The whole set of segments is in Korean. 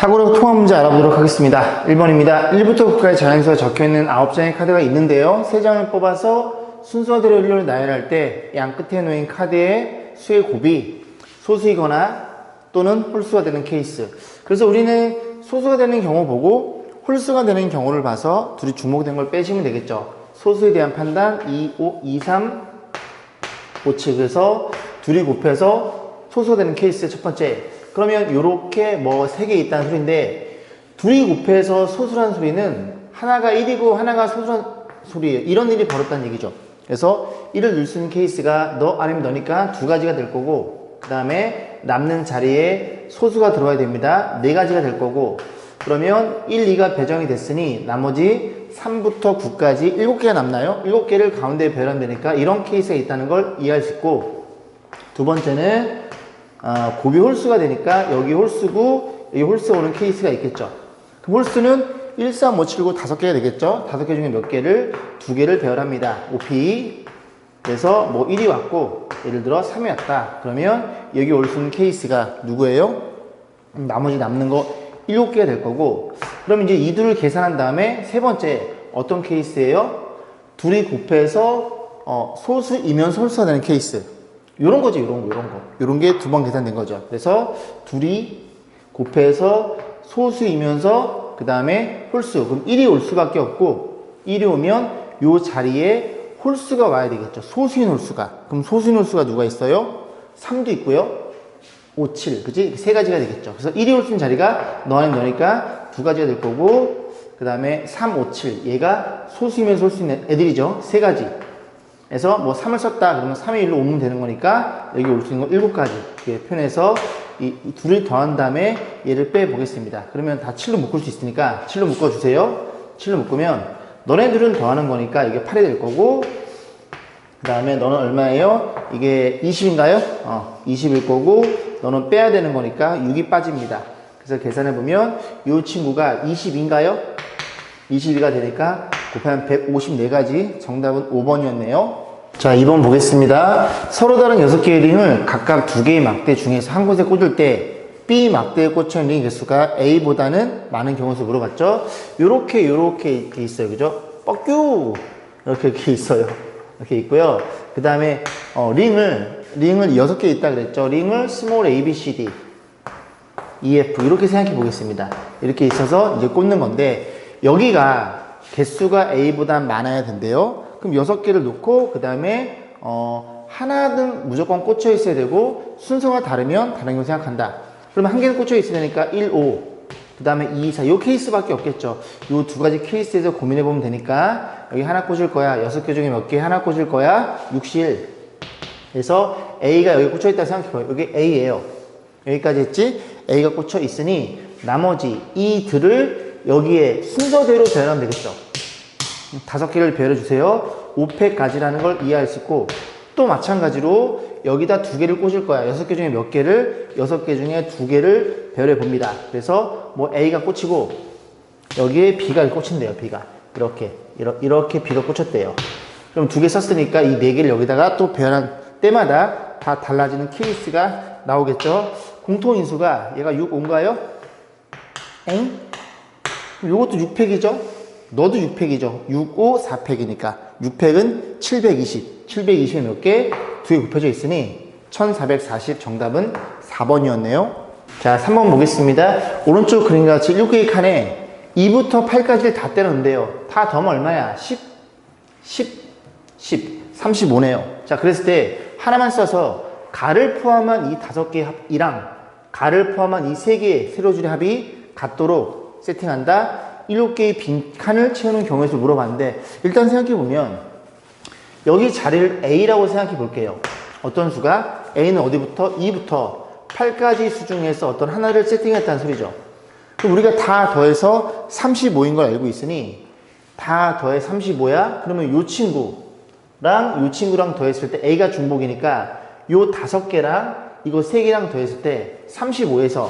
사고력 통합 문제 알아보도록 하겠습니다. 1번입니다. 1부터 9까지 자연수가 적혀있는 9장의 카드가 있는데요. 3장을 뽑아서 순서대로 일렬을 나열할 때 양 끝에 놓인 카드의 수의 곱이 소수이거나 또는 홀수가 되는 케이스. 그래서 우리는 소수가 되는 경우 보고 홀수가 되는 경우를 봐서 둘이 주목된 걸 빼시면 되겠죠. 소수에 대한 판단 2, 3, 5, 7. 그래서 둘이 곱해서 소수가 되는 케이스의 첫 번째. 그러면 요렇게 뭐 3개 있다는 소리인데 둘이 곱해서 소수란 소리는 하나가 1이고 하나가 소수란 소리예요. 이런 일이 벌었다는 얘기죠. 그래서 1을 넣을 수 있는 케이스가 너 아니면 너니까 2가지가 될 거고, 그 다음에 남는 자리에 소수가 들어와야 됩니다. 4가지가 될 거고, 그러면 1, 2가 배정이 됐으니 나머지 3부터 9까지 7개가 남나요? 7개를 가운데에 배열하면 되니까 이런 케이스가 있다는 걸 이해할 수 있고, 두 번째는 곱이 홀수가 되니까 여기 홀수고 여기 홀수가 오는 케이스가 있겠죠. 그럼 홀수는 1, 3, 5, 7, 9 5개가 되겠죠. 5개 중에 몇 개를 2개를 배열합니다. OP. 그래서 뭐 1이 왔고 예를 들어 3이 왔다. 그러면 여기 올 수 있는 케이스가 누구예요? 나머지 남는 거 7개가 될 거고, 그럼 이제 이 둘을 계산한 다음에 세 번째 어떤 케이스예요? 둘이 곱해서 소수이면 홀수가 되는 케이스. 요런 거지, 요런 거. 요런 게 2번 계산된 거죠. 그래서 둘이 곱해서 소수이면서 그 다음에 홀수. 그럼 1이 올 수밖에 없고, 1이 오면 요 자리에 홀수가 와야 되겠죠. 소수인 홀수가. 그럼 소수인 홀수가 누가 있어요? 3도 있고요. 5, 7. 그치? 3가지가 되겠죠. 그래서 1이 올 수 있는 자리가 너 아니면 너니까 2가지가 될 거고, 그 다음에 3, 5, 7. 얘가 소수이면서 올 수 있는 애들이죠. 3가지. 그래서 뭐 3을 썼다 그러면 3의 1로 오면 되는 거니까 여기 올 수 있는 거 7가지 이렇게 표현해서 이 둘을 더한 다음에 얘를 빼보겠습니다. 그러면 다 7로 묶을 수 있으니까 7로 묶어주세요. 7로 묶으면 너네들은 더하는 거니까 이게 8이 될 거고, 그 다음에 너는 얼마예요? 이게 20인가요? 20일 거고, 너는 빼야 되는 거니까 6이 빠집니다. 그래서 계산해보면 이 친구가 20인가요? 22가 되니까 곱하면 154가지. 정답은 5번이었네요. 자, 2번 보겠습니다. 서로 다른 6개의 링을 각각 2개의 막대 중에서 한 곳에 꽂을 때 B 막대에 꽂혀있는 링 개수가 A보다는 많은 경우에서 물어봤죠. 요렇게 이렇게 있어요. 그죠? 뻑큐! 이렇게 있어요. 이렇게 있고요. 그 다음에 링을 6개 있다 그랬죠. 링을 스몰 A, B, C, D, E, F 이렇게 생각해 보겠습니다. 이렇게 있어서 이제 꽂는 건데, 여기가 개수가 A보다 많아야 된대요. 그럼 6개를 놓고 그 다음에 하나는 무조건 꽂혀 있어야 되고, 순서가 다르면 다른 걸 생각한다. 그러면 한 개는 꽂혀 있어야 되니까 1, 5, 그 다음에 2, 4 요 케이스밖에 없겠죠. 요 2가지 케이스에서 고민해 보면 되니까 여기 하나 꽂을 거야. 6개 중에 몇 개 하나 꽂을 거야. 61. 그래서 A가 여기 꽂혀 있다고 생각해봐요. 여기 A예요. 여기까지 했지? A가 꽂혀 있으니 나머지 이들을 여기에 순서대로 배열하면 되겠죠. 5개를 배열해 주세요. 5팩까지라는 걸 이해할 수 있고, 또 마찬가지로 여기다 2개를 꽂을 거야. 6개 중에 몇 개를? 6개 중에 2개를 배열해 봅니다. 그래서 뭐 A가 꽂히고 여기에 B가 꽂힌대요. B가 이렇게 B가 꽂혔대요. 그럼 2개 썼으니까 이 4개를 여기다가 또 배열한 때마다 다 달라지는 케이스가 나오겠죠. 공통인수가 얘가 6, 5인가요? 엥? 요것도 6팩이죠? 너도 6팩이죠? 6, 5, 4팩이니까 6팩은 720. 720에 몇 개? 2개 곱해져 있으니 1440. 정답은 4번이었네요. 자, 3번 보겠습니다. 오른쪽 그림과 같이 7개의 칸에 2부터 8까지를 다 때렸는데요. 다 더하면 얼마야? 35네요. 자, 그랬을 때 하나만 써서 가를 포함한 이 5개의 합이랑 가를 포함한 이 3개의 세로줄의 합이 같도록 세팅한다. 7개의 빈 칸을 채우는 경우에서 물어봤는데, 일단 생각해보면 여기 자리를 A라고 생각해 볼게요. 어떤 수가? A는 어디부터? 2부터 8까지 수 중에서 어떤 하나를 세팅했다는 소리죠. 그럼 우리가 다 더해서 35인 걸 알고 있으니 다 더해 35야? 그러면 요 친구랑 더했을 때 A가 중복이니까 요 5개랑 이거 3개랑 더했을 때 35에서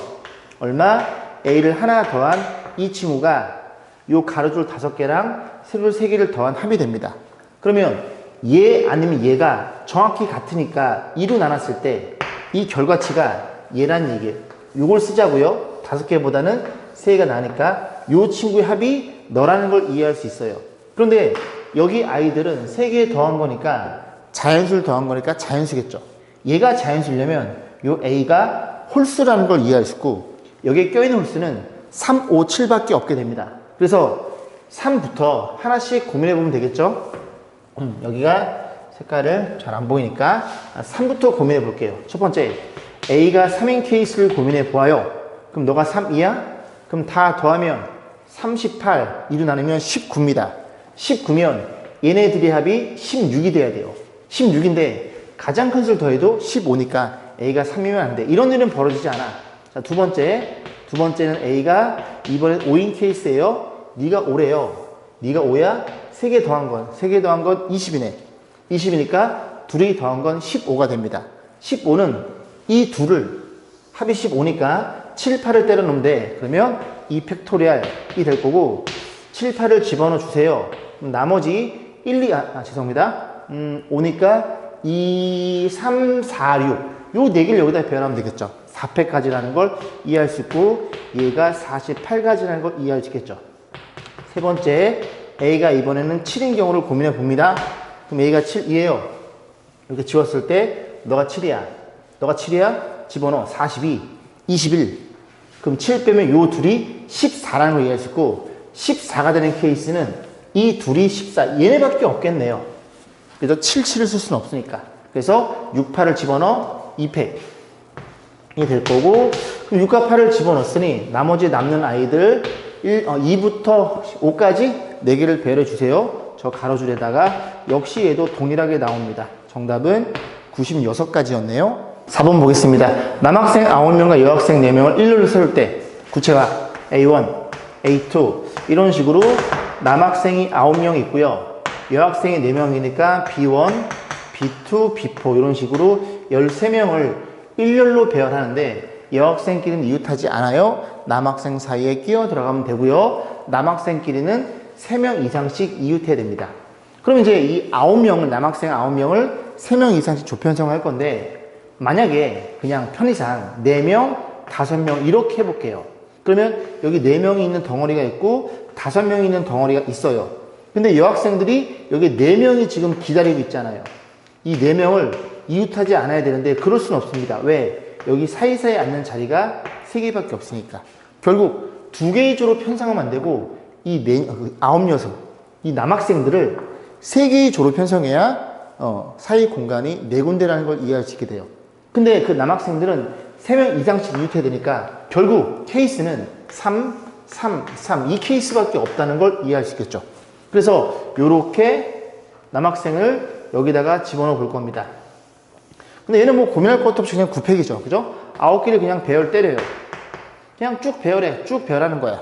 얼마? A를 하나 더한 이 친구가 요 가로줄 5개랑 세로줄 3개를 더한 합이 됩니다. 그러면 얘 아니면 얘가 정확히 같으니까 2로 나눴을 때 이 결과치가 얘란 얘기예요. 요걸 쓰자고요. 5개보다는 세개가 나니까 요 친구의 합이 너라는 걸 이해할 수 있어요. 그런데 여기 아이들은 3개 더한 거니까 자연수를 더한 거니까 자연수겠죠. 얘가 자연수려면 요 A가 홀수라는 걸 이해할 수 있고 여기에 껴있는 홀수는 3, 5, 7밖에 없게 됩니다. 그래서 3부터 하나씩 고민해 보면 되겠죠. 여기가 색깔을 잘 안 보이니까 3부터 고민해 볼게요. 첫 번째, A가 3인 케이스를 고민해 보아요. 그럼 너가 3이야? 그럼 다 더하면 38, 2로 나누면 19입니다. 19면 얘네들의 합이 16이 돼야 돼요. 16인데 가장 큰 수를 더해도 15니까 A가 3이면 안 돼. 이런 일은 벌어지지 않아. 자, 두 번째는 A가 이번엔 5인 케이스예요. 네가 5래요. 네가 5야? 3개 더한 건 20이네. 20이니까 둘이 더한 건 15가 됩니다. 15는 이 둘을 합이 15니까 7, 8을 때려 넣으면 돼. 그러면 2 팩토리얼이 될 거고 7, 8을 집어넣어 주세요. 그럼 나머지 1, 2, 죄송합니다. 5니까 2, 3, 4, 6. 요 4개를 여기다 배열하면 되겠죠. 4팩까지라는 걸 이해할 수 있고 얘가 48가지라는 걸 이해할 수 있겠죠. 세 번째, A가 이번에는 7인 경우를 고민해 봅니다. 그럼 A가 7이에요. 이렇게 지웠을 때 너가 7이야. 집어넣어. 42, 21. 그럼 7 빼면 요 둘이 14라는 걸 이해할 수 있고 14가 되는 케이스는 이 둘이 14. 얘네밖에 없겠네요. 그래서 7, 7을 쓸 수는 없으니까. 그래서 6, 8을 집어넣어 2팩. 이 될 거고 그럼 6과 8을 집어넣었으니 나머지 남는 아이들 2부터 5까지 4개를 배열해 주세요. 저 가로줄에다가 역시 얘도 동일하게 나옵니다. 정답은 96가지였네요. 4번 보겠습니다. 남학생 9명과 여학생 4명을 일렬로 세울 때 구체가 A1, A2 이런 식으로 남학생이 9명 있고요. 여학생이 4명이니까 B1, B2, B4 이런 식으로 13명을 일렬로 배열하는데 여학생끼리는 이웃하지 않아요. 남학생 사이에 끼어 들어가면 되고요. 남학생끼리는 3명 이상씩 이웃해야 됩니다. 그럼 이제 이 9명을 남학생 9명을 3명 이상씩 조편성할 건데 만약에 그냥 편의상 4명, 5명 이렇게 해볼게요. 그러면 여기 4명이 있는 덩어리가 있고 5명이 있는 덩어리가 있어요. 근데 여학생들이 여기 4명이 지금 기다리고 있잖아요. 이 4명을 이웃하지 않아야 되는데 그럴 수는 없습니다. 왜? 여기 사이사이에 앉는 자리가 3개밖에 없으니까. 결국 2개의 조로 편성하면 안 되고 이 9녀석, 이 남학생들을 3개의 조로 편성해야 사이 공간이 4군데라는 걸 이해할 수 있게 돼요. 근데 그 남학생들은 3명 이상씩 이웃해야 되니까 결국 케이스는 3, 3, 3 이 케이스밖에 없다는 걸 이해할 수 있겠죠. 그래서 이렇게 남학생을 여기다가 집어넣어 볼 겁니다. 근데 얘는 뭐 고민할 것도 없이 그냥 9팩이죠. 그죠? 9개를 그냥 배열 때려요. 그냥 쭉 배열해. 쭉 배열하는 거야.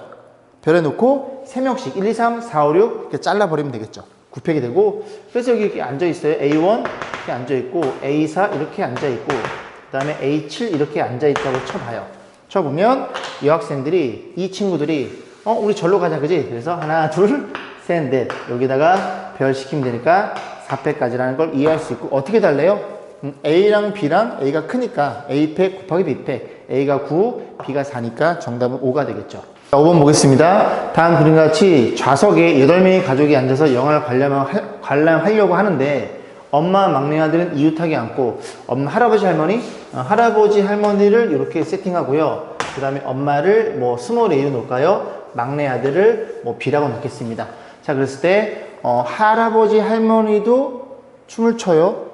배열해 놓고 3명씩 1, 2, 3, 4, 5, 6 이렇게 잘라버리면 되겠죠. 9팩이 되고 그래서 여기 이렇게 앉아있어요. A1 이렇게 앉아있고 A4 이렇게 앉아있고 그 다음에 A7 이렇게 앉아있다고 쳐봐요. 쳐보면 여학생들이 이 친구들이 우리 절로 가자 그지? 그래서 하나 둘 셋 넷 여기다가 배열시키면 되니까 4팩까지라는 걸 이해할 수 있고 어떻게 달래요? A랑 B랑 A가 크니까 A팩 곱하기 B팩 A가 9 B가 4니까 정답은 5가 되겠죠. 5번 보겠습니다. 다음 그림과 같이 좌석에 8명의 가족이 앉아서 영화를 관람하려고 하는데 엄마 막내 아들은 이웃하게 앉고 할아버지 할머니를 이렇게 세팅하고요. 그 다음에 엄마를 뭐 스몰 A로 놓을까요? 막내 아들을 뭐 B라고 놓겠습니다. 자, 그랬을 때 할아버지 할머니도 춤을 춰요.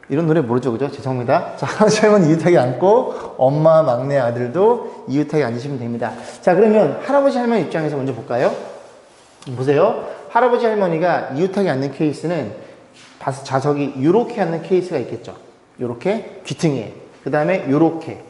이런 노래 모르죠, 그죠? 죄송합니다. 자, 할아버지 할머니 이웃하게 앉고 엄마 막내 아들도 이웃하게 앉으시면 됩니다. 자, 그러면 할아버지 할머니 입장에서 먼저 볼까요? 보세요. 할아버지 할머니가 이웃하게 앉는 케이스는 좌석이 이렇게 앉는 케이스가 있겠죠. 이렇게 귀퉁이에. 그 다음에 이렇게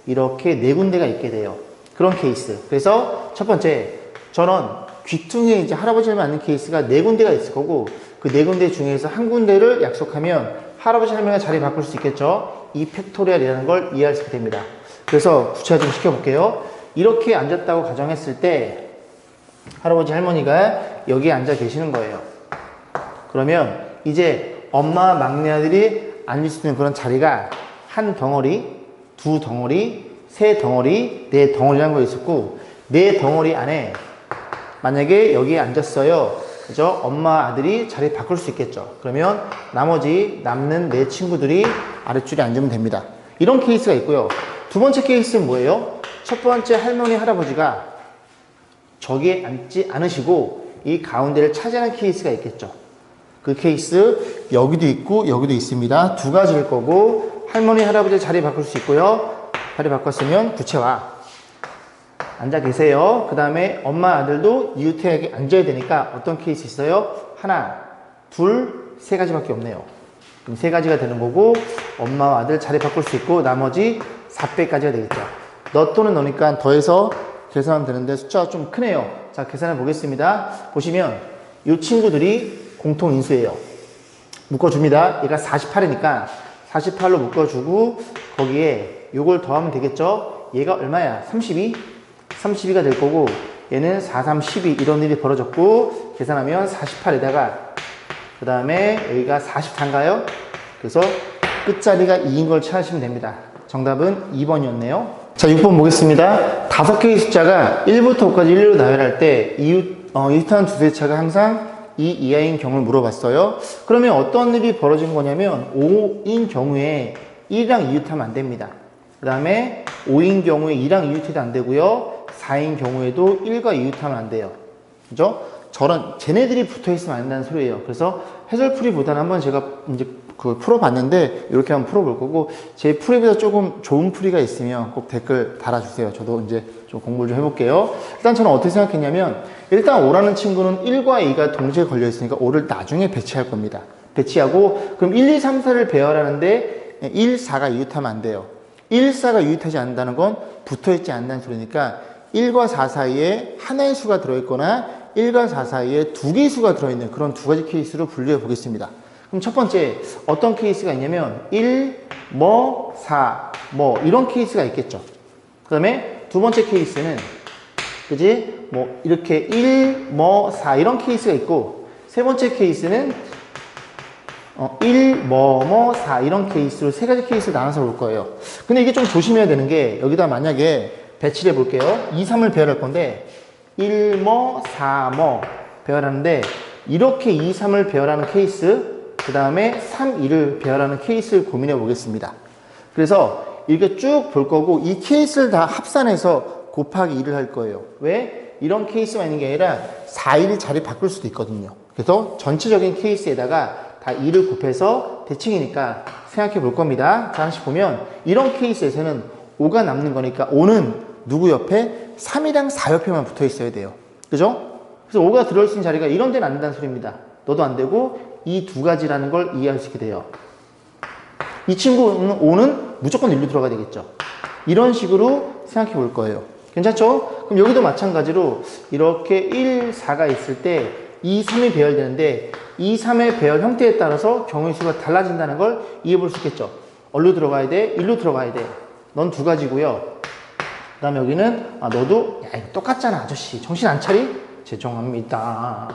4군데가 있게 돼요. 그런 케이스. 그래서 첫 번째, 저는 귀퉁이에 이제 할아버지 할머니 앉는 케이스가 4군데가 있을 거고 그 4군데 중에서 한 군데를 약속하면 할아버지 할머니가 자리 바꿀 수 있겠죠. 이 팩토리얼이라는 걸 이해할 수 있게 됩니다. 그래서 구체화 좀 시켜볼게요. 이렇게 앉았다고 가정했을 때 할아버지 할머니가 여기에 앉아 계시는 거예요. 그러면 이제 엄마 막내 아들이 앉을 수 있는 그런 자리가 한 덩어리, 2 덩어리, 세 덩어리, 네 덩어리라는 거 있었고, 네 덩어리 안에 만약에 여기에 앉았어요. 그죠? 엄마, 아들이 자리 바꿀 수 있겠죠. 그러면 나머지 남는 네 친구들이 아랫줄에 앉으면 됩니다. 이런 케이스가 있고요. 두 번째 케이스는 뭐예요? 첫 번째 할머니, 할아버지가 저기에 앉지 않으시고 이 가운데를 차지하는 케이스가 있겠죠. 그 케이스 여기도 있고 여기도 있습니다. 두 가지일 거고 할머니, 할아버지 자리 바꿀 수 있고요. 자리 바꿨으면 부채와 앉아 계세요. 그 다음에 엄마, 아들도 이웃에 앉아야 되니까 어떤 케이스 있어요? 하나, 둘, 세 가지밖에 없네요. 그럼 세 가지가 되는 거고 엄마와 아들 자리 바꿀 수 있고 나머지 4배까지가 되겠죠. 너 또는 너니까 더해서 계산하면 되는데 숫자가 좀 크네요. 자, 계산해 보겠습니다. 보시면 이 친구들이 공통인수예요. 묶어줍니다. 얘가 48이니까 48로 묶어주고 거기에 요걸 더하면 되겠죠. 얘가 얼마야? 32가 될 거고 얘는 4, 3, 12 이런 일이 벌어졌고 계산하면 48에다가 그 다음에 여기가 44인가요? 그래서 끝자리가 2인 걸 찾으시면 됩니다. 정답은 2번이었네요. 자, 6번 보겠습니다. 5개의 숫자가 1부터 5까지 일일로 나열할 때 이웃하는 두세 차가 항상 2 이하인 경우를 물어봤어요. 그러면 어떤 일이 벌어진 거냐면 5인 경우에 1이랑 이웃하면 안 됩니다. 그 다음에 5인 경우에 2랑 이웃해도 안 되고요. 4인 경우에도 1과 이웃하면 안 돼요. 그죠? 쟤네들이 붙어 있으면 안 된다는 소리예요. 그래서 해설풀이보다는 한번 제가 이제 풀어봤는데 이렇게 한번 풀어볼 거고 제 풀이보다 조금 좋은 풀이가 있으면 꼭 댓글 달아주세요. 저도 이제 좀 공부를 좀 해볼게요. 일단 저는 어떻게 생각했냐면 일단 5라는 친구는 1과 2가 동시에 걸려 있으니까 5를 나중에 배치할 겁니다. 배치하고 그럼 1, 2, 3, 4를 배열하는데 1, 4가 이웃하면 안 돼요. 1, 4가 이웃하지 않는다는 건 붙어있지 않는다는 소리니까 1과 4 사이에 하나의 수가 들어있거나 1과 4 사이에 두 개의 수가 들어있는 그런 두 가지 케이스로 분류해 보겠습니다. 그럼 첫 번째 어떤 케이스가 있냐면 1, 4, 이런 케이스가 있겠죠. 그 다음에 두 번째 케이스는 그지? 이렇게 1, 4 이런 케이스가 있고 세 번째 케이스는 1, 4 이런 케이스로 세 가지 케이스를 나눠서 볼 거예요. 근데 이게 좀 조심해야 되는 게 여기다 만약에 배치를 해볼게요. 2, 3을 배열할 건데 1, 4, 배열하는데 이렇게 2, 3을 배열하는 케이스 그 다음에 3, 2를 배열하는 케이스를 고민해 보겠습니다. 그래서 이렇게 쭉 볼 거고 이 케이스를 다 합산해서 곱하기 2를 할 거예요. 왜? 이런 케이스만 있는 게 아니라 4, 1이 자리 바꿀 수도 있거든요. 그래서 전체적인 케이스에다가 다 2를 곱해서 대칭이니까 생각해 볼 겁니다. 자, 하나씩 보면 이런 케이스에서는 5가 남는 거니까 5는 누구 옆에? 3이랑 4 옆에만 붙어 있어야 돼요. 그죠? 그래서 5가 들어올 수 있는 자리가 이런 데는 안 된다는 소리입니다. 너도 안 되고 이 두 가지라는 걸 이해할 수 있게 돼요. 이 친구는 5는 무조건 1로 들어가야 되겠죠. 이런 식으로 생각해 볼 거예요. 괜찮죠? 그럼 여기도 마찬가지로 이렇게 1, 4가 있을 때 2, 3이 배열되는데 2, 3의 배열 형태에 따라서 경우의 수가 달라진다는 걸 이해해 볼 수 있겠죠. 어디로 들어가야 돼? 1로 들어가야 돼. 넌 두 가지고요. 그 다음에 여기는 너도 야 이거 똑같잖아 아저씨 정신 안 차리? 죄송합니다.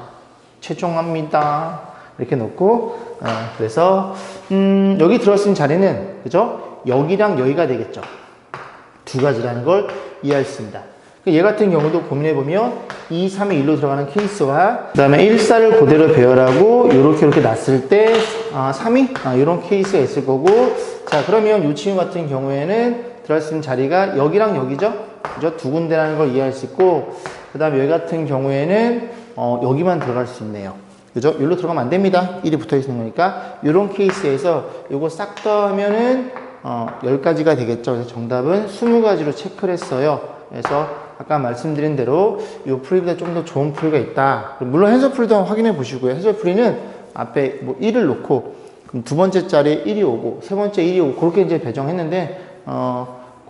이렇게 놓고 그래서 여기 들어있는 자리는 그죠? 여기랑 여기가 되겠죠. 두 가지라는 걸 이해할 수 있습니다. 얘 같은 경우도 고민해보면 2, 3이 1로 들어가는 케이스와 그 다음에 1, 4를 그대로 배열하고 이렇게 놨을 때 3이 이런 케이스가 있을 거고 자 그러면 이 친구 같은 경우에는 들어갈 수 있는 자리가 여기랑 여기죠. 그죠? 두 군데라는 걸 이해할 수 있고 그 다음에 여기 같은 경우에는 여기만 들어갈 수 있네요. 그죠? 여기로 들어가면 안 됩니다. 1이 붙어 있는 거니까 이런 케이스에서 요거 싹 더하면은 10가지가 되겠죠. 그래서 정답은 20가지로 체크를 했어요. 그래서 아까 말씀드린 대로 이 풀이보다 좀 더 좋은 풀이가 있다. 물론 해설풀이도 한번 확인해 보시고요. 해설풀이는 앞에 1을 놓고 그럼 두 번째 자리에 1이 오고 세 번째 1이 오고 그렇게 이제 배정했는데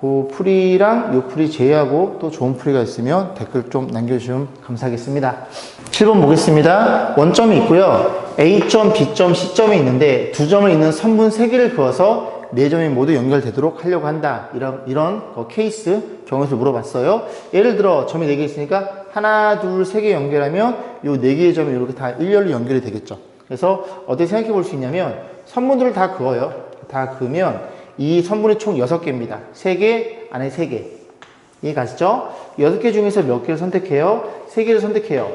그 풀이랑 이 풀이 제외하고 또 좋은 풀이가 있으면 댓글 좀 남겨주시면 감사하겠습니다. 7번 보겠습니다. 원점이 있고요. A점, B점, C점이 있는데 두 점을 있는 선분 3개를 그어서 4점이 모두 연결되도록 하려고 한다. 이런 케이스 경우에서 물어봤어요. 예를 들어 점이 4개 있으니까 하나, 둘, 3개 연결하면 이 4개의 점이 이렇게 다 일렬로 연결이 되겠죠. 그래서 어떻게 생각해 볼 수 있냐면 선분들을 다 그어요. 다 그으면 이 선분이 총 6개입니다. 3개, 안에 3개. 이해 가시죠? 6개 중에서 몇 개를 선택해요? 3개를 선택해요.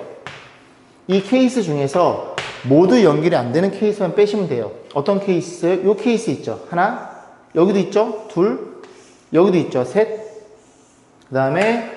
이 케이스 중에서 모두 연결이 안 되는 케이스만 빼시면 돼요. 어떤 케이스? 요 케이스 있죠. 하나, 여기도 있죠. 둘, 여기도 있죠. 셋, 그 다음에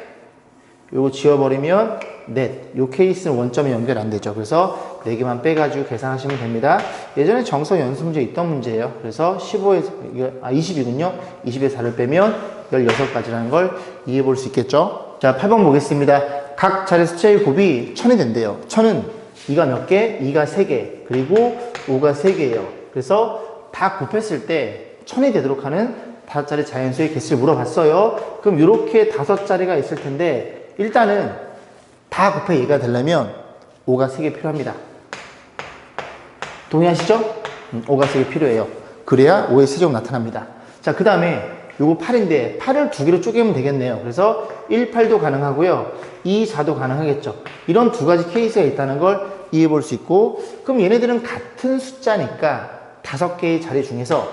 요거 지워버리면 넷. 요 케이스는 원점이 연결 안 되죠. 그래서 4개만 빼가지고 계산하시면 됩니다. 예전에 정서 연습 문제 있던 문제예요. 그래서 15에서, 20이군요. 20에 4를 빼면 16가지라는 걸 이해해 볼 수 있겠죠. 자, 8번 보겠습니다. 각 자리 숫자의 곱이 1000이 된대요. 1000은 2가 몇 개? 2가 3개. 그리고 5가 3개예요. 그래서 다 곱했을 때 1000이 되도록 하는 5자리 자연수의 개수를 물어봤어요. 그럼 이렇게 5자리가 있을 텐데 일단은 다 곱해 2가 되려면 5가 3개 필요합니다. 동의하시죠? 5가 3개 필요해요. 그래야 5의 세제곱 나타납니다. 자, 그 다음에 요거 8인데 8을 2개로 쪼개면 되겠네요. 그래서 1, 8도 가능하고요. 2, 4도 가능하겠죠. 이런 2가지 케이스가 있다는 걸 이해해 볼 수 있고, 그럼 얘네들은 같은 숫자니까 5개의 자리 중에서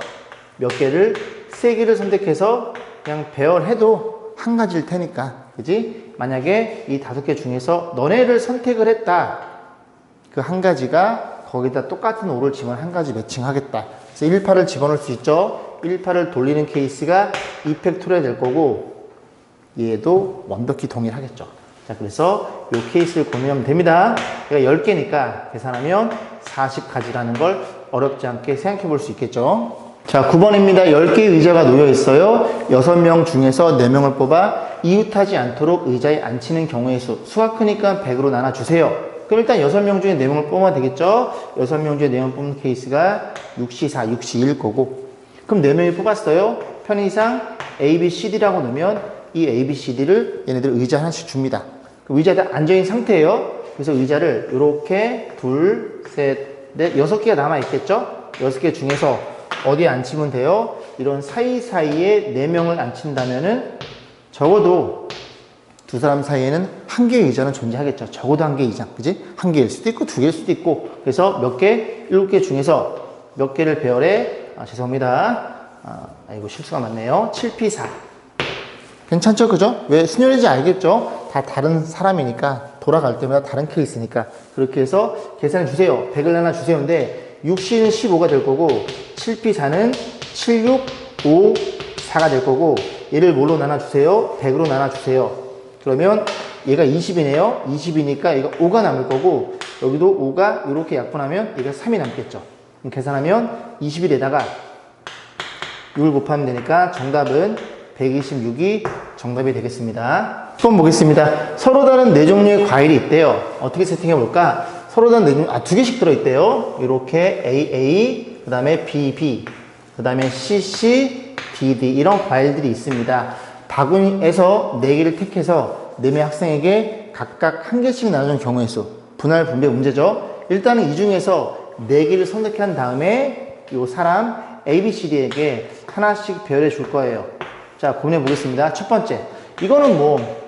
몇 개를 3개를 선택해서 그냥 배열해도 한 가지일 테니까, 그지? 만약에 이 5개 중에서 너네를 선택을 했다. 그 한 가지가 거기다 똑같은 5를 집어넣으면 한 가지 매칭하겠다. 그래서 1, 8을 집어넣을 수 있죠. 1, 8을 돌리는 케이스가 이펙토리가 될 거고, 얘도 완벽히 동일하겠죠. 자, 그래서 이 케이스를 고민하면 됩니다. 얘가 10개니까 계산하면 40가지라는 걸 어렵지 않게 생각해 볼 수 있겠죠. 자, 9번입니다. 10개의 의자가 놓여 있어요. 6명 중에서 4명을 뽑아 이웃하지 않도록 의자에 앉히는 경우의 수. 수가 크니까 100으로 나눠주세요. 그럼 일단 6명 중에 4명을 뽑으면 되겠죠? 6명 중에 4명 뽑는 케이스가 6시 4, 6시 1 거고. 그럼 4명이 뽑았어요. 편의상 A, B, C, D라고 넣으면 이 A, B, C, D를 얘네들 의자 하나씩 줍니다. 그럼 의자에 앉아있는 상태예요. 그래서 의자를 이렇게 둘, 셋, 넷, 6개가 남아있겠죠? 6개 중에서 어디에 앉히면 돼요? 이런 사이사이에 4명을 앉힌다면은 적어도 두 사람 사이에는 한 개의 의자는 존재하겠죠. 적어도 한 개의 의자. 그지? 한 개일 수도 있고, 2개일 수도 있고. 그래서 몇 개? 7개 중에서 몇 개를 배열해? 죄송합니다. 이거 실수가 많네요. 7P4. 괜찮죠? 그죠? 왜 순열인지 알겠죠? 다 다른 사람이니까, 돌아갈 때마다 다른 케이스니까. 그렇게 해서 계산해 주세요. 100을 나눠 주세요인데, 6C는 15가 될 거고, 7P4는 76, 5, 4가 될 거고, 얘를 뭘로 나눠 주세요? 100으로 나눠 주세요. 그러면 얘가 20이네요. 20이니까 얘가 5가 남을 거고, 여기도 5가 이렇게 약분하면 얘가 3이 남겠죠. 그럼 계산하면 21에다가 6을 곱하면 되니까 정답은 126이 정답이 되겠습니다. 10번 보겠습니다. 서로 다른 4종류의 과일이 있대요. 어떻게 세팅해 볼까? 서로 다른 4종류, 2개씩 들어있대요. 이렇게 AA, 그 다음에 BB, 그 다음에 CC, DD 이런 과일들이 있습니다. 바구니에서 4개를 택해서 4명 학생에게 각각 1개씩 나눠준 경우의 수. 분할 분배 문제죠. 일단은 이 중에서 4개를 선택한 다음에 이 사람 ABCD에게 하나씩 배열해 줄 거예요. 자, 고민해 보겠습니다. 첫 번째. 이거는 뭐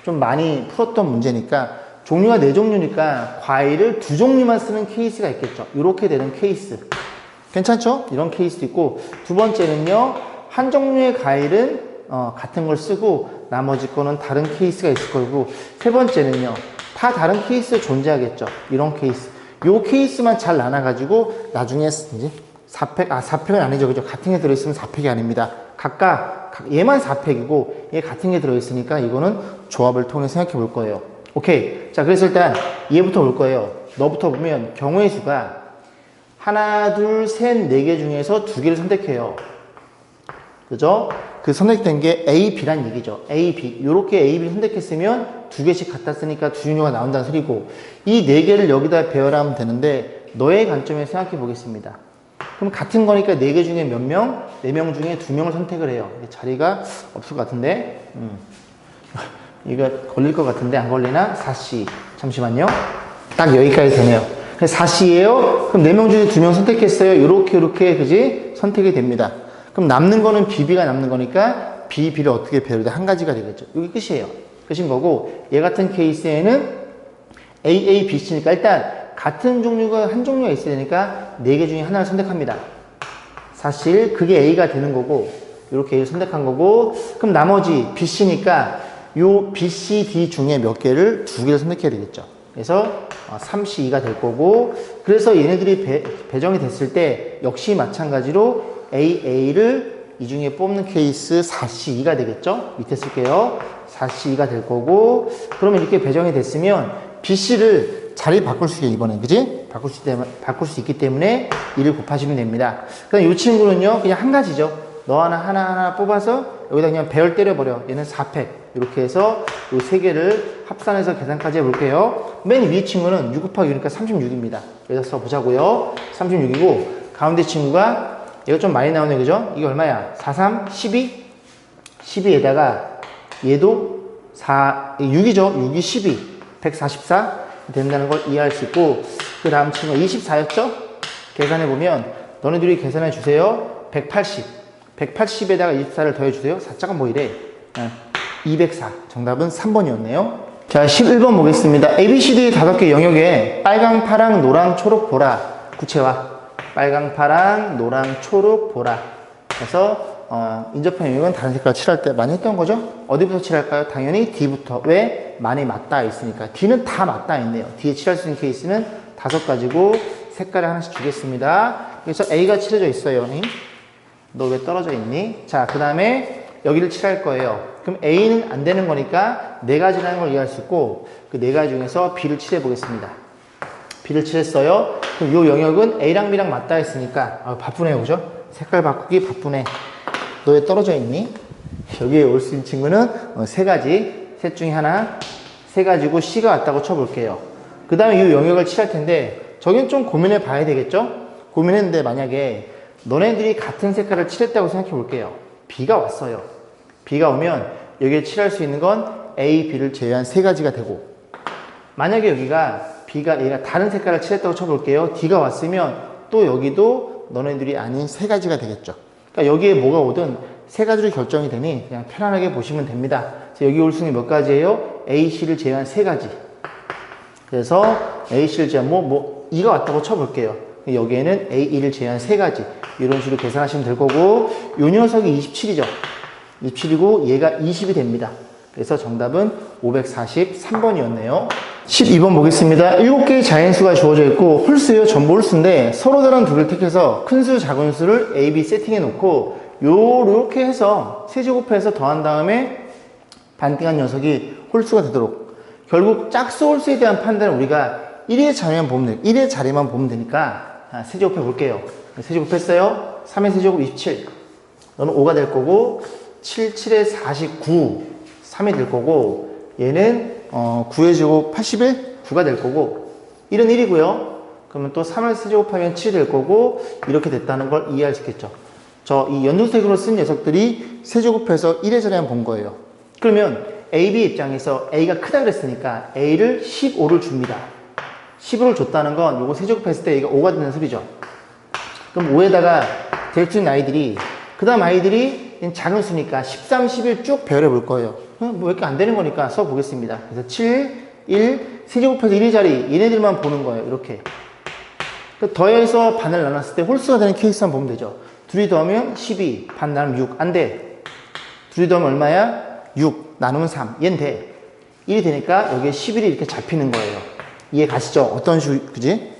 좀 많이 풀었던 문제니까 종류가 4종류니까 과일을 2종류만 쓰는 케이스가 있겠죠. 이렇게 되는 케이스. 괜찮죠? 이런 케이스도 있고. 두 번째는요. 한 종류의 과일은 같은 걸 쓰고 나머지 거는 다른 케이스가 있을 거고. 세 번째는요. 다 다른 케이스 존재하겠죠. 이런 케이스. 요 케이스만 잘 나눠가지고 나중에 이제 4팩은 아니죠. 그죠? 같은 게 들어있으면 4팩이 아닙니다. 각각 얘만 4팩이고 얘 같은 게 들어있으니까 이거는 조합을 통해 생각해 볼 거예요. 오케이. 자, 그래서 일단 얘부터 볼 거예요. 너부터 보면 경우의 수가 하나, 둘, 셋, 4개 중에서 2개를 선택해요. 그죠? 그 선택된 게 A, B란 얘기죠. A, B. 요렇게 A, B를 선택했으면 2개씩 갖다 쓰니까 2종류가 나온다는 소리고, 이 4개를 여기다 배열하면 되는데 너의 관점에서 생각해 보겠습니다. 그럼 같은 거니까 4개 중에 몇 명? 4명 중에 2명을 선택을 해요. 자리가 없을 것 같은데 이거 걸릴 것 같은데 안 걸리나? 4C. 잠시만요. 딱 여기까지 되네요. 4C예요. 그럼 4명 중에 2명 선택했어요. 요렇게 그지? 선택이 됩니다. 그럼 남는 거는 BB가 남는 거니까 B, B를 어떻게 배열돼? 한 가지가 되겠죠. 여기 끝이에요. 끝인 거고, 얘 같은 케이스에는 A, A, B, C니까 일단 같은 종류가 한 종류가 있어야 되니까 4개 중에 하나를 선택합니다. 4C1 그게 A가 되는 거고 이렇게 A를 선택한 거고 그럼 나머지 BC니까 요 BC, D 중에 몇 개를 2개를 선택해야 되겠죠. 그래서 3C2가 될 거고 그래서 얘네들이 배정이 됐을 때 역시 마찬가지로 AA를 이 중에 뽑는 케이스 4C2가 되겠죠. 밑에 쓸게요. 4C2가 될 거고 그러면 이렇게 배정이 됐으면 BC를 자리 바꿀 수 있게 이번에 그지? 바꿀 수 있기 때문에 1을 곱하시면 됩니다. 그럼 이 친구는요 그냥 한 가지죠. 너 하나 뽑아서 여기다 그냥 배열 때려버려. 얘는 4팩 이렇게 해서 이 세 개를 합산해서 계산까지 해볼게요. 맨 위에 친구는 6 곱하기 6이니까 36입니다. 여기다 써보자고요. 36이고 가운데 친구가 얘가 좀 많이 나오네 그죠? 이게 얼마야? 4, 3, 12 12에다가 얘도 6이죠. 6이 12 144 된다는 걸 이해할 수 있고 그 다음 친구가 24였죠? 계산해보면 너네들이 계산해 주세요. 180 180에다가 24를 더해주세요. 4자가 뭐 이래? 204 정답은 3번이었네요. 자 11번 보겠습니다. ABCD 5개 영역에 빨강, 파랑, 노랑, 초록, 보라 구체화 빨강, 파랑, 노랑, 초록, 보라 그래서 인접한 영역은 다른 색깔 칠할 때 많이 했던 거죠? 어디부터 칠할까요? 당연히 D부터. 왜? 많이 맞닿아 있으니까. D는 다 맞닿아 있네요. D에 칠할 수 있는 케이스는 5가지고 색깔을 하나씩 주겠습니다. 그래서 A가 칠해져 있어요. 너 왜 떨어져 있니? 자, 그 다음에 여기를 칠할 거예요. 그럼 A는 안 되는 거니까 4가지라는 걸 이해할 수 있고 그 4가지 중에서 B를 칠해 보겠습니다. B를 칠했어요. 그럼 이 영역은 A랑 B랑 맞닿아 있으니까 바쁘네요. 그죠? 색깔 바꾸기 바쁘네. 너 왜 떨어져 있니? 여기에 올 수 있는 친구는 3가지, 셋 중에 하나, 3가지고 C가 왔다고 쳐볼게요. 그 다음에 이 영역을 칠할 텐데, 저긴 좀 고민해 봐야 되겠죠? 고민했는데 만약에 너네들이 같은 색깔을 칠했다고 생각해 볼게요. B가 왔어요. B가 오면 여기에 칠할 수 있는 건 A, B를 제외한 3가지가 되고, 만약에 여기가 B가 A가 다른 색깔을 칠했다고 쳐볼게요. D가 왔으면 또 여기도 너네들이 아닌 3가지가 되겠죠. 그러니까 여기에 뭐가 오든 3가지로 결정이 되니 그냥 편안하게 보시면 됩니다. 여기 올 수는 몇 가지예요? A, C를 제외한 3가지. 그래서 A, C를 제외한 E가 왔다고 쳐볼게요. 여기에는 A, E를 제외한 3가지. 이런 식으로 계산하시면 될 거고 이 녀석이 27이죠. 27이고 얘가 20이 됩니다. 그래서 정답은 543번이었네요. 12번 보겠습니다. 7개의 자연수가 주어져 있고 홀수예요. 전부 홀수인데 서로 다른 두 개를 택해서 큰 수, 작은 수를 A, B 세팅해 놓고 요렇게 해서 세제곱해서 더한 다음에 반띵한 녀석이 홀수가 되도록 결국 짝수 홀수에 대한 판단은 우리가 1의 자리만 보면 1의 자리만 보면 되니까 세제곱해 볼게요. 세제곱했어요. 3의 세제곱 27 너는 5가 될 거고 7, 7에 49 3이 될 거고 얘는 9의 제곱 81 9가 될 거고 1은 1이고요. 그러면 또 3을 세제곱하면 7이 될 거고 이렇게 됐다는 걸 이해할 수 있겠죠. 이 연두색으로 쓴 녀석들이 세제곱해서 1의 자리만 본 거예요. 그러면 A, B 입장에서 A가 크다 그랬으니까 A를 15를 줍니다. 15를 줬다는 건 요거 세제곱했을 때 A가 5가 되는 소리죠. 그럼 5에다가 될 수 있는 아이들이 그 다음 아이들이 작은 수니까 13, 11 쭉 배열해 볼 거예요. 뭐 이렇게 안 되는 거니까 써보겠습니다. 그래서 7, 1, 세제곱해서 1의 자리 얘네들만 보는 거예요. 이렇게 더해서 반을 나눴을 때 홀수가 되는 케이스만 보면 되죠. 둘이 더하면 12, 반 나누면 6 안 돼. 둘이 더하면 얼마야? 6 나누면 3 얘는 돼. 1이 되니까 여기에 11이 이렇게 잡히는 거예요. 이해 가시죠? 어떤 식으로 그지?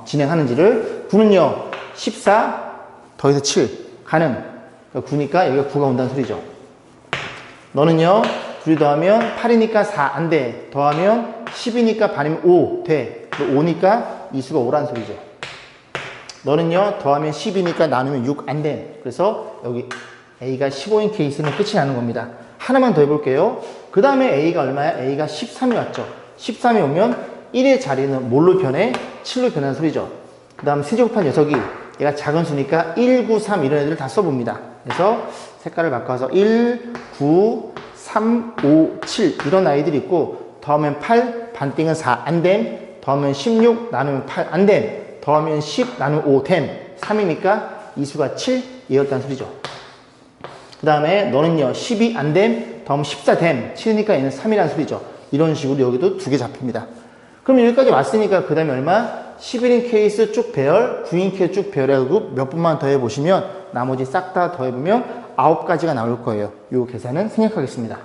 진행하는지를 9는요 14 더해서 7 가능. 9니까 여기가 9가 온다는 소리죠. 너는요 둘이 더하면 8이니까 4 안 돼. 더하면 10이니까 반이면 5 돼. 5니까 이 수가 5라는 소리죠. 너는요 더하면 10이니까 나누면 6 안 돼. 그래서 여기 A가 15인 케이스는 끝이 나는 겁니다. 하나만 더 해볼게요. 그 다음에 A가 얼마야? A가 13이 왔죠. 13이 오면 1의 자리는 뭘로 변해? 7로 변하는 소리죠. 그 다음 세제곱한 녀석이 얘가 작은 수니까 1, 9, 3 이런 애들을 다 써봅니다. 그래서 색깔을 바꿔서 1, 9, 3, 5, 7 이런 아이들이 있고 더하면 8, 반띵은 4 안됨. 더하면 16 나누면 8 안됨. 더하면 10 나누면 5 됨. 3이니까 이 수가 7 얘였다는 소리죠. 그 다음에 너는요 12 안됨. 더하면 14 됨. 7이니까 얘는 3이라는 소리죠. 이런 식으로 여기도 2개 잡힙니다. 그럼 여기까지 왔으니까 그 다음에 얼마? 11인 케이스 쭉 배열, 9인 케이스 쭉 배열하고 몇 분만 더 해보시면 나머지 싹 다 더해보면 9가지가 나올 거예요. 이 계산은 생략하겠습니다.